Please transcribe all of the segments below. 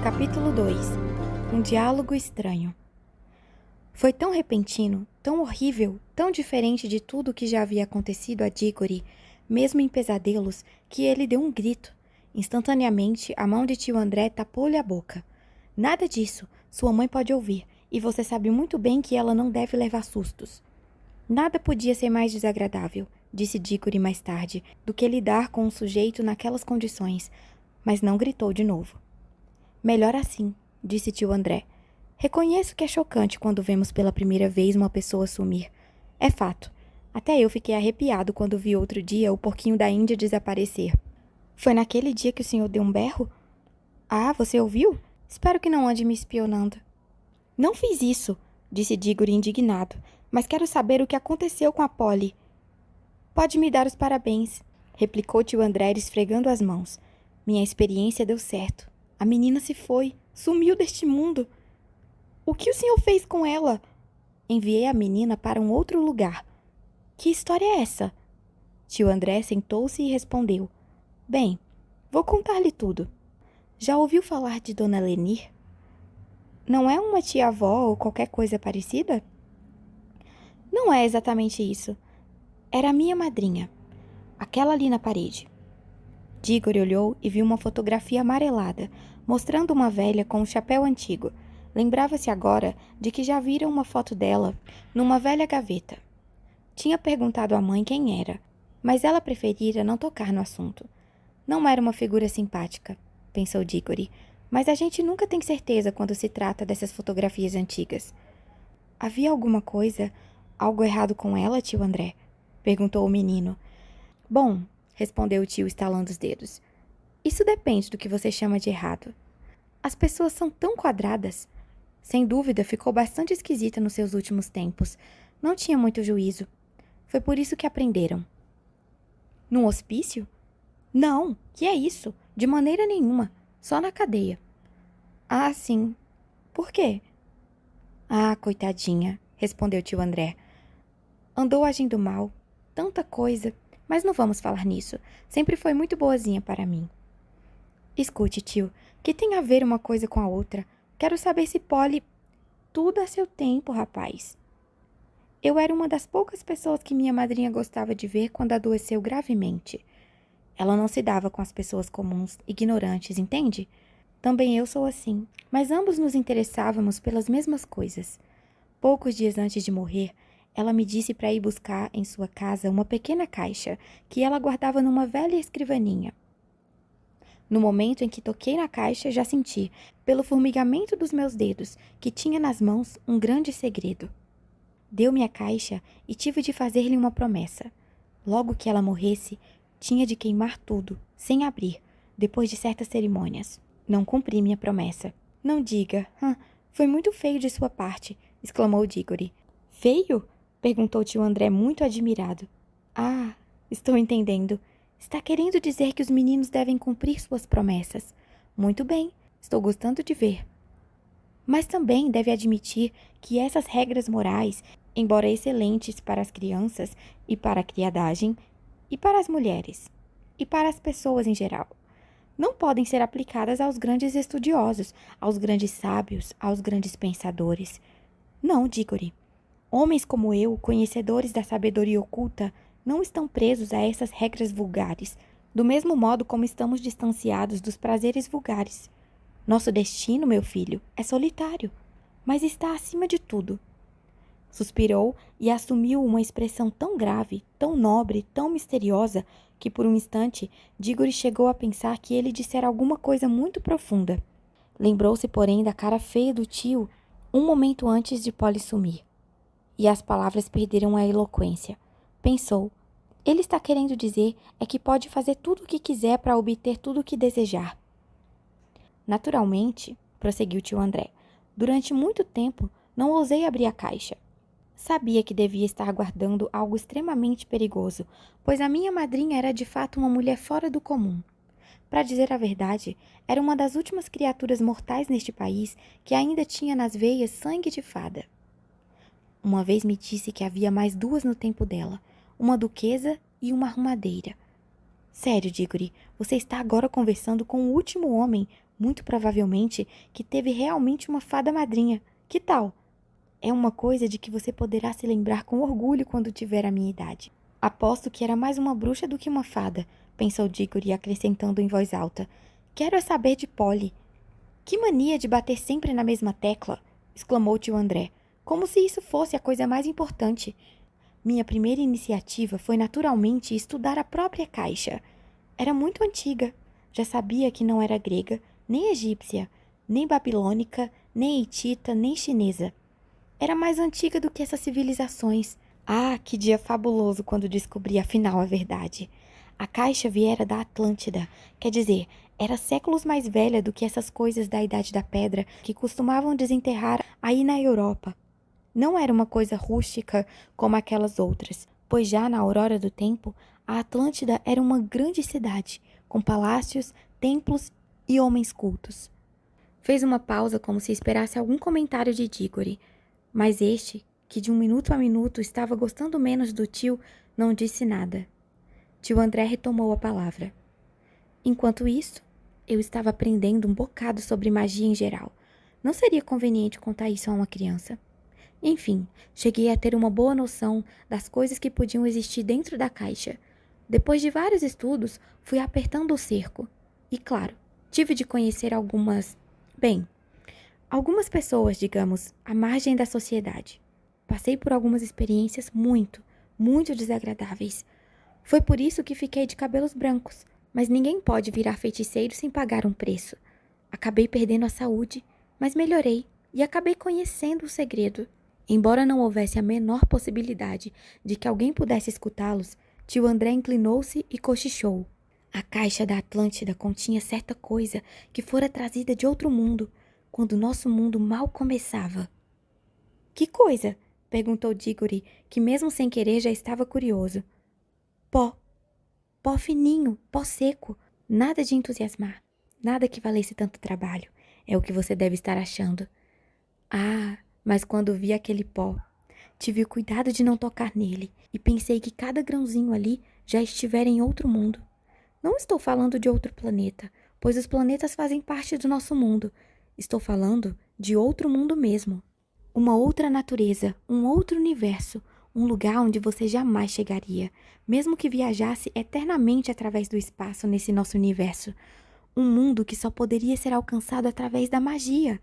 Capítulo 2. Um diálogo estranho. Foi tão repentino, tão horrível, tão diferente de tudo o que já havia acontecido a Diggory, mesmo em pesadelos, que ele deu um grito. Instantaneamente, a mão de tio André tapou-lhe a boca. Nada disso. Sua mãe pode ouvir, e você sabe muito bem que ela não deve levar sustos. Nada podia ser mais desagradável, disse Diggory mais tarde, do que lidar com um sujeito naquelas condições, mas não gritou de novo. Melhor assim, disse tio André. Reconheço que é chocante quando vemos pela primeira vez uma pessoa sumir. É fato. Até eu fiquei arrepiado quando vi outro dia o porquinho da Índia desaparecer. Foi naquele dia que o senhor deu um berro? Ah, você ouviu? Espero que não ande me espionando. Não fiz isso, disse Diggory indignado, mas quero saber o que aconteceu com a Polly. Pode me dar os parabéns, replicou tio André esfregando as mãos. Minha experiência deu certo. A menina se foi, sumiu deste mundo. O que o senhor fez com ela? Enviei a menina para um outro lugar. Que história é essa? Tio André sentou-se e respondeu. Bem, vou contar-lhe tudo. Já ouviu falar de Dona Lenir? Não é uma tia-avó ou qualquer coisa parecida? Não é exatamente isso. Era a minha madrinha. Aquela ali na parede. Diggory olhou e viu uma fotografia amarelada, mostrando uma velha com um chapéu antigo. Lembrava-se agora de que já vira uma foto dela numa velha gaveta. Tinha perguntado à mãe quem era, mas ela preferira não tocar no assunto. Não era uma figura simpática, pensou Diggory, mas a gente nunca tem certeza quando se trata dessas fotografias antigas. Havia alguma coisa, algo errado com ela, tio André? Perguntou o menino. Bom, respondeu o tio estalando os dedos. Isso depende do que você chama de errado. As pessoas são tão quadradas. Sem dúvida, ficou bastante esquisita nos seus últimos tempos. Não tinha muito juízo. Foi por isso que aprenderam. Num hospício? Não, que é isso? De maneira nenhuma. Só na cadeia. Ah, sim. Por quê? Ah, coitadinha, respondeu tio André. Andou agindo mal. Tanta coisa. Mas não vamos falar nisso. Sempre foi muito boazinha para mim. Escute, tio, que tem a ver uma coisa com a outra? Quero saber se Polly... Tudo a seu tempo, rapaz. Eu era uma das poucas pessoas que minha madrinha gostava de ver quando adoeceu gravemente. Ela não se dava com as pessoas comuns, ignorantes, entende? Também eu sou assim, mas ambos nos interessávamos pelas mesmas coisas. Poucos dias antes de morrer, ela me disse para ir buscar em sua casa uma pequena caixa que ela guardava numa velha escrivaninha. No momento em que toquei na caixa, já senti, pelo formigamento dos meus dedos, que tinha nas mãos um grande segredo. Deu-me a caixa e tive de fazer-lhe uma promessa. Logo que ela morresse, tinha de queimar tudo, sem abrir, depois de certas cerimônias. Não cumpri minha promessa. Não diga. Foi muito feio de sua parte, exclamou Diggory. Feio? Perguntou tio André muito admirado. Ah, estou entendendo. Está querendo dizer que os meninos devem cumprir suas promessas. Muito bem, estou gostando de ver. Mas também deve admitir que essas regras morais, embora excelentes para as crianças e para a criadagem, e para as mulheres, e para as pessoas em geral, não podem ser aplicadas aos grandes estudiosos, aos grandes sábios, aos grandes pensadores. Não, Diggory. Homens como eu, conhecedores da sabedoria oculta, não estão presos a essas regras vulgares, do mesmo modo como estamos distanciados dos prazeres vulgares. Nosso destino, meu filho, é solitário, mas está acima de tudo. Suspirou e assumiu uma expressão tão grave, tão nobre, tão misteriosa, que por um instante Diggory chegou a pensar que ele dissera alguma coisa muito profunda. Lembrou-se, porém, da cara feia do tio um momento antes de Polly sumir. E as palavras perderam a eloquência. Pensou, ele está querendo dizer é que pode fazer tudo o que quiser para obter tudo o que desejar. Naturalmente, prosseguiu tio André, durante muito tempo não ousei abrir a caixa. Sabia que devia estar guardando algo extremamente perigoso, pois a minha madrinha era de fato uma mulher fora do comum. Para dizer a verdade, era uma das últimas criaturas mortais neste país que ainda tinha nas veias sangue de fada. Uma vez me disse que havia mais duas no tempo dela, uma duquesa e uma arrumadeira. Sério, Diggory, você está agora conversando com o último homem, Muito provavelmente que teve realmente uma fada madrinha. Que tal? É uma coisa de que você poderá se lembrar com orgulho quando tiver a minha idade. Aposto que era mais uma bruxa do que uma fada, pensou Diggory, acrescentando em voz alta. Quero é saber de Polly. Que mania de bater sempre na mesma tecla! Exclamou tio André, como se isso fosse a coisa mais importante. Minha primeira iniciativa foi naturalmente estudar a própria caixa. Era muito antiga. Já sabia que não era grega, nem egípcia, nem babilônica, nem hitita, nem chinesa. Era mais antiga do que essas civilizações. Ah, que dia fabuloso quando descobri afinal a verdade. A caixa viera da Atlântida, quer dizer, era séculos mais velha do que essas coisas da Idade da Pedra que costumavam desenterrar aí na Europa. Não era uma coisa rústica como aquelas outras, pois já na aurora do tempo, a Atlântida era uma grande cidade, com palácios, templos e homens cultos. Fez uma pausa como se esperasse algum comentário de Diggory, mas este, que de um minuto a minuto estava gostando menos do tio, não disse nada. Tio André retomou a palavra. Enquanto isso, eu estava aprendendo um bocado sobre magia em geral. Não seria conveniente contar isso a uma criança. Enfim, cheguei a ter uma boa noção das coisas que podiam existir dentro da caixa. Depois de vários estudos, fui apertando o cerco. E claro, tive de conhecer algumas pessoas, digamos, à margem da sociedade. Passei por algumas experiências muito desagradáveis. Foi por isso que fiquei de cabelos brancos, mas ninguém pode virar feiticeiro sem pagar um preço. Acabei perdendo a saúde, mas melhorei e acabei conhecendo o segredo. Embora não houvesse a menor possibilidade de que alguém pudesse escutá-los, tio André inclinou-se e cochichou. A caixa da Atlântida continha certa coisa que fora trazida de outro mundo, quando nosso mundo mal começava. Que coisa? Perguntou Diggory, que mesmo sem querer já estava curioso. Pó. Pó fininho, pó seco. Nada de entusiasmar. Nada que valesse tanto trabalho. É o que você deve estar achando. Ah, mas quando vi aquele pó, tive o cuidado de não tocar nele e pensei que cada grãozinho ali já estivera em outro mundo. Não estou falando de outro planeta, pois os planetas fazem parte do nosso mundo. Estou falando de outro mundo mesmo. Uma outra natureza, um outro universo, um lugar onde você jamais chegaria, mesmo que viajasse eternamente através do espaço nesse nosso universo. Um mundo que só poderia ser alcançado através da magia.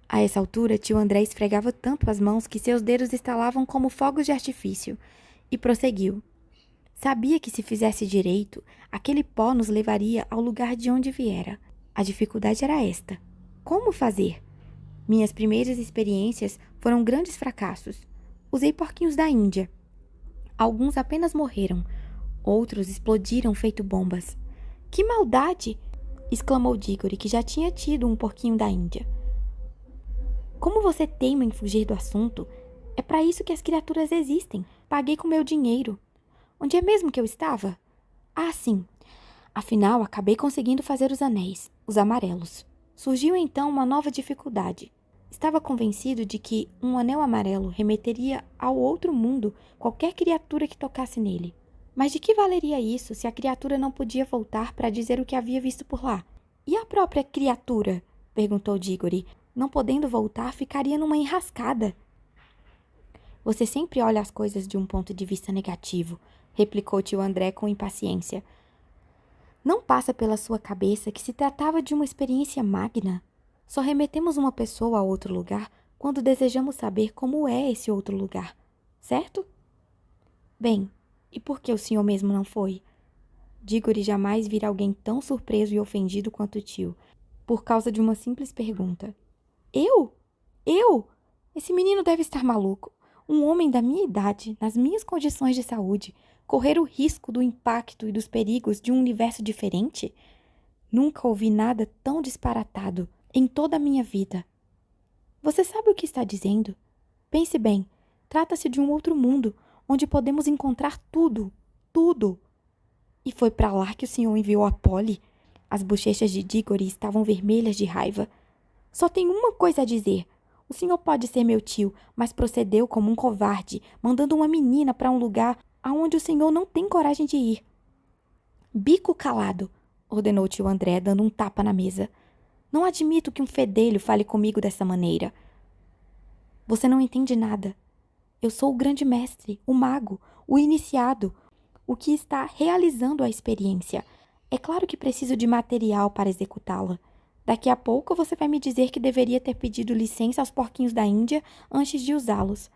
A essa altura, tio André esfregava tanto as mãos que seus dedos estalavam como fogos de artifício, e prosseguiu. Sabia que se fizesse direito, aquele pó nos levaria ao lugar de onde viera. A dificuldade era esta. Como fazer? Minhas primeiras experiências foram grandes fracassos. Usei porquinhos da Índia. Alguns apenas morreram, outros explodiram feito bombas. Que maldade! Exclamou Diggory, que já tinha tido um porquinho da Índia. Como você teima em fugir do assunto? É para isso que as criaturas existem. Paguei com meu dinheiro. Onde é mesmo que eu estava? Ah, sim. Afinal, acabei conseguindo fazer os anéis, os amarelos. Surgiu então uma nova dificuldade. Estava convencido de que um anel amarelo remeteria ao outro mundo qualquer criatura que tocasse nele. Mas de que valeria isso se a criatura não podia voltar para dizer o que havia visto por lá? E a própria criatura? Perguntou Diggory. Não podendo voltar, ficaria numa enrascada. Você sempre olha as coisas de um ponto de vista negativo, replicou tio André com impaciência. Não passa pela sua cabeça que se tratava de uma experiência magna? Só remetemos uma pessoa a outro lugar quando desejamos saber como é esse outro lugar, certo? Bem, e por que o senhor mesmo não foi? Diggory jamais vira alguém tão surpreso e ofendido quanto o tio, por causa de uma simples pergunta. Eu? Eu? Esse menino deve estar maluco. Um homem da minha idade, nas minhas condições de saúde, correr o risco do impacto e dos perigos de um universo diferente? Nunca ouvi nada tão disparatado em toda a minha vida. Você sabe o que está dizendo? Pense bem, trata-se de um outro mundo, onde podemos encontrar tudo, tudo. E foi para lá que o senhor enviou a Polly? As bochechas de Diggory estavam vermelhas de raiva. Só tenho uma coisa a dizer. O senhor pode ser meu tio, mas procedeu como um covarde, mandando uma menina para um lugar aonde o senhor não tem coragem de ir. Bico calado, ordenou tio André, dando um tapa na mesa. Não admito que um fedelho fale comigo dessa maneira. Você não entende nada. Eu sou o grande mestre, o mago, o iniciado, o que está realizando a experiência. É claro que preciso de material para executá-la. Daqui a pouco você vai me dizer que deveria ter pedido licença aos porquinhos da Índia antes de usá-los.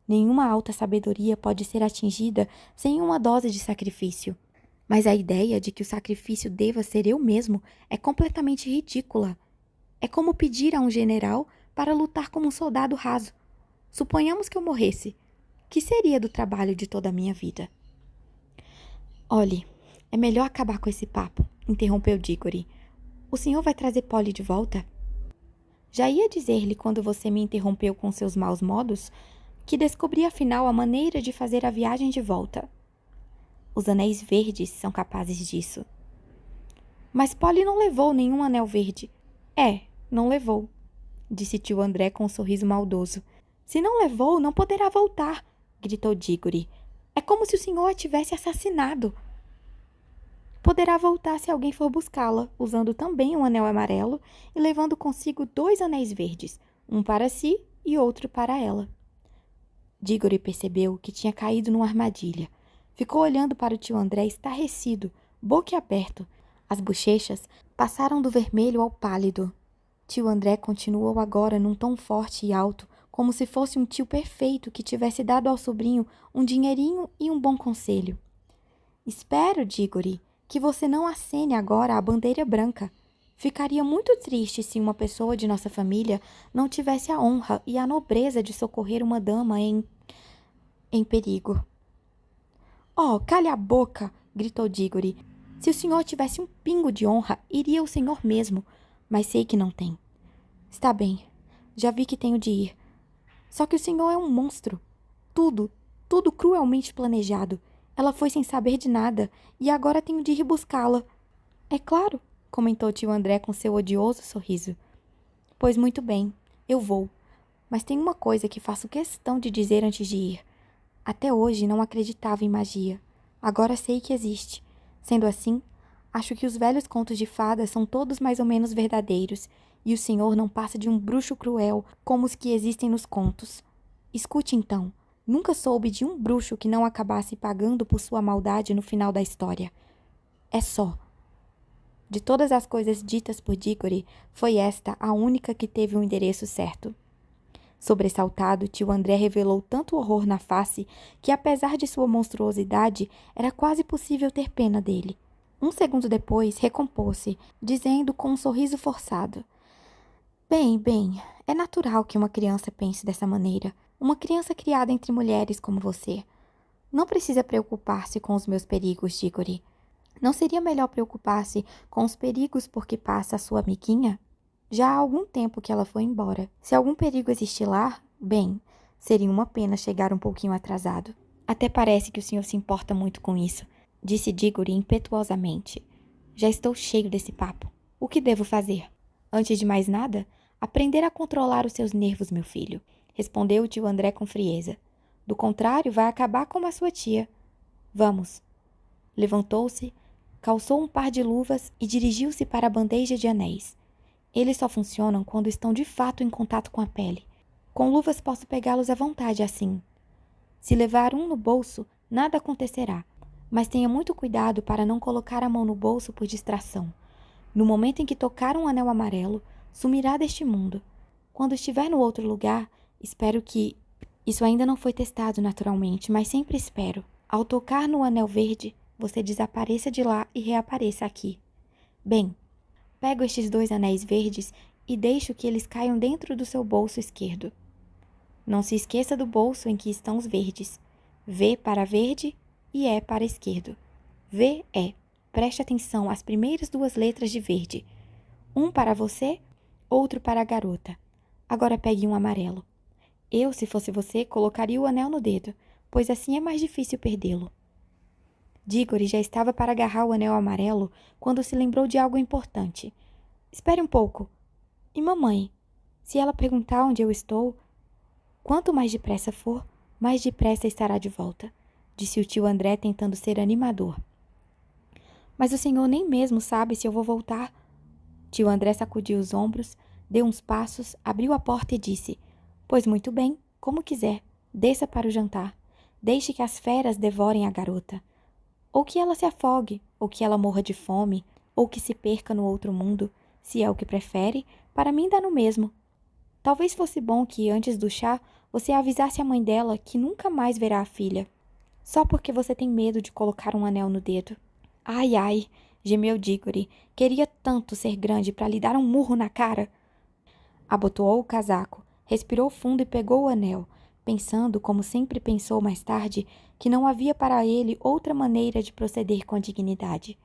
Nenhuma alta sabedoria pode ser atingida sem uma dose de sacrifício. Mas a ideia de que o sacrifício deva ser eu mesmo é completamente ridícula. É como pedir a um general para lutar como um soldado raso. Suponhamos que eu morresse. Que seria do trabalho de toda a minha vida? Olhe, é melhor acabar com esse papo, interrompeu Diggory. O senhor vai trazer Polly de volta? Já ia dizer-lhe quando você me interrompeu com seus maus modos que descobri afinal a maneira de fazer a viagem de volta. Os anéis verdes são capazes disso. Mas Polly não levou nenhum anel verde. Não levou, disse tio André com um sorriso maldoso. Se não levou, não poderá voltar, gritou Diggory. É como se o senhor a tivesse assassinado. Poderá voltar se alguém for buscá-la, usando também um anel amarelo e levando consigo 2 anéis verdes, um para si e outro para ela. Diggory percebeu que tinha caído numa armadilha. Ficou olhando para o tio André estarrecido, boquiaberto. As bochechas passaram do vermelho ao pálido. Tio André continuou agora num tom forte e alto, como se fosse um tio perfeito que tivesse dado ao sobrinho um dinheirinho e um bom conselho. Espero, Diggory, que você não acene agora a bandeira branca. Ficaria muito triste se uma pessoa de nossa família não tivesse a honra e a nobreza de socorrer uma dama em perigo. Oh, cale a boca! Gritou Diggory. Se o senhor tivesse um pingo de honra, iria o senhor mesmo, mas sei que não tem. Está bem, já vi que tenho de ir. Só que o senhor é um monstro. Tudo cruelmente planejado. Ela foi sem saber de nada, e agora tenho de ir buscá-la. É claro, comentou tio André com seu odioso sorriso. Pois muito bem, eu vou. Mas tem uma coisa que faço questão de dizer antes de ir. Até hoje não acreditava em magia. Agora sei que existe. Sendo assim, acho que os velhos contos de fadas são todos mais ou menos verdadeiros, e o senhor não passa de um bruxo cruel como os que existem nos contos. Escute então. Nunca soube de um bruxo que não acabasse pagando por sua maldade no final da história. É só. De todas as coisas ditas por Diggory, foi esta a única que teve o endereço certo. Sobressaltado, tio André revelou tanto horror na face que, apesar de sua monstruosidade, era quase possível ter pena dele. Um segundo depois, recompôs-se, dizendo com um sorriso forçado: Bem, é natural que uma criança pense dessa maneira. Uma criança criada entre mulheres como você. Não precisa preocupar-se com os meus perigos, Diggory. Não seria melhor preocupar-se com os perigos por que passa a sua amiguinha? Já há algum tempo que ela foi embora. Se algum perigo existir lá, bem, seria uma pena chegar um pouquinho atrasado. Até parece que o senhor se importa muito com isso, disse Diggory impetuosamente. Já estou cheio desse papo. O que devo fazer? Antes de mais nada, aprender a controlar os seus nervos, meu filho, respondeu o tio André com frieza. Do contrário, vai acabar como a sua tia. Vamos. Levantou-se, calçou um par de luvas e dirigiu-se para a bandeja de anéis. Eles só funcionam quando estão de fato em contato com a pele. Com luvas posso pegá-los à vontade assim. Se levar um no bolso, nada acontecerá, mas tenha muito cuidado para não colocar a mão no bolso por distração. No momento em que tocar um anel amarelo, sumirá deste mundo. Quando estiver no outro lugar, espero que... Isso ainda não foi testado naturalmente, mas sempre espero. Ao tocar no anel verde, você desapareça de lá e reapareça aqui. Bem, pego estes 2 anéis verdes e deixo que eles caiam dentro do seu bolso esquerdo. Não se esqueça do bolso em que estão os verdes. V para verde e E para esquerdo. V, E. Preste atenção às primeiras 2 letras de verde. Um para você, outro para a garota. Agora pegue um amarelo. Eu, se fosse você, colocaria o anel no dedo, pois assim é mais difícil perdê-lo. Diggory já estava para agarrar o anel amarelo quando se lembrou de algo importante. Espere um pouco. E mamãe? Se ela perguntar onde eu estou, quanto mais depressa for, mais depressa estará de volta, disse o tio André tentando ser animador. Mas o senhor nem mesmo sabe se eu vou voltar. Tio André sacudiu os ombros, deu uns passos, abriu a porta e disse: Pois muito bem, como quiser. Desça para o jantar. Deixe que as feras devorem a garota. Ou que ela se afogue, ou que ela morra de fome, ou que se perca no outro mundo. Se é o que prefere, para mim dá no mesmo. Talvez fosse bom que, antes do chá, você avisasse a mãe dela que nunca mais verá a filha. Só porque você tem medo de colocar um anel no dedo. Ai, ai, gemeu Diggory. Queria tanto ser grande para lhe dar um murro na cara. Abotoou o casaco, respirou fundo e pegou o anel, pensando, como sempre pensou mais tarde, que não havia para ele outra maneira de proceder com a dignidade.